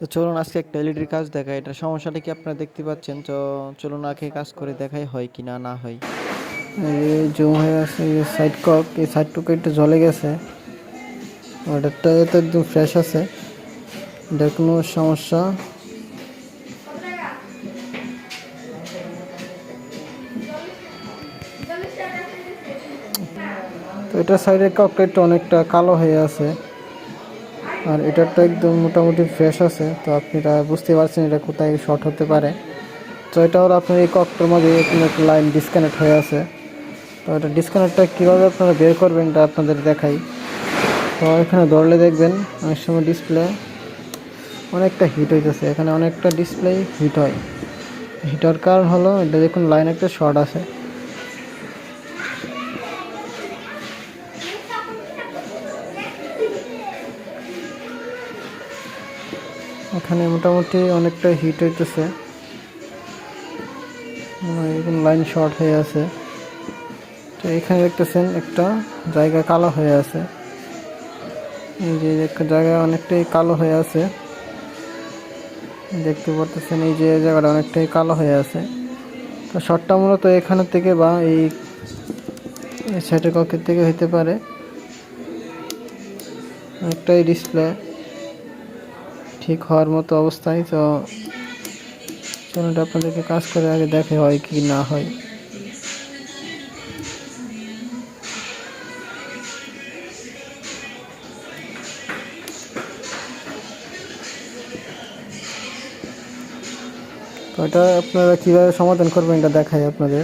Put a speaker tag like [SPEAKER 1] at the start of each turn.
[SPEAKER 1] তো চলুন আজকে একটা এলইডির কাজ দেখাই। এটার সমস্যাটা কি আপনারা দেখতে পাচ্ছেন? তো চলুন আগে কাজ করে দেখাই হয় কি না না হয়। এই জুম হয়ে আছে, এই সাইড কক, এই সাইড টুকু একটু জ্বলে গেছে। অর্ডারটা তো একদম ফ্রেশ আছে, এটার কোনো সমস্যা। তো এটার সাইডের ককটা একটু অনেকটা কালো হয়ে আছে, আর এটারটা একদম মোটামুটি ফ্রেশ আছে। তো আপনারা বুঝতে পারছেন এটা কোথায় শর্ট হতে পারে। তো এটা হলো আপনার এই ককটার মধ্যে কোনো একটা লাইন ডিসকানেক্ট হয়ে আছে। তো এটা ডিসকানেক্টটা কীভাবে আপনারা বের করবেন এটা আপনাদের দেখাই। তো এখানে ধরলে দেখবেন অনেক সময় ডিসপ্লে অনেকটা হিট হইতেছে, এখানে অনেকটা ডিসপ্লে হিট হয়। হিট হওয়ার কারণ হলো এটা দেখুন লাইন একটা শর্ট আছে। এখানে মোটামুটি অনেকটা হিট হইতেছে, এরকম লাইন শর্ট হয়ে আছে। তো এখানে দেখতেছেন একটা জায়গা কালো হয়ে আছে, এই যে একটা জায়গা অনেকটাই কালো হয়ে আছে, দেখতে পারতেছেন এই যে জায়গাটা অনেকটাই কালো হয়ে আছে। তো শর্টটা মূলত এখানের থেকে বা এই সাইডের কক্ষের থেকে হইতে পারে। অনেকটাই ডিসপ্লে ঠিক হওয়ার মতো অবস্থায়। তো চলুন আপনাদেরকে কাজ করে আগে দেখে হয় কি না হয়। তো এটা আপনারা কীভাবে সমাধান করবেন এটা দেখাই আপনাদের।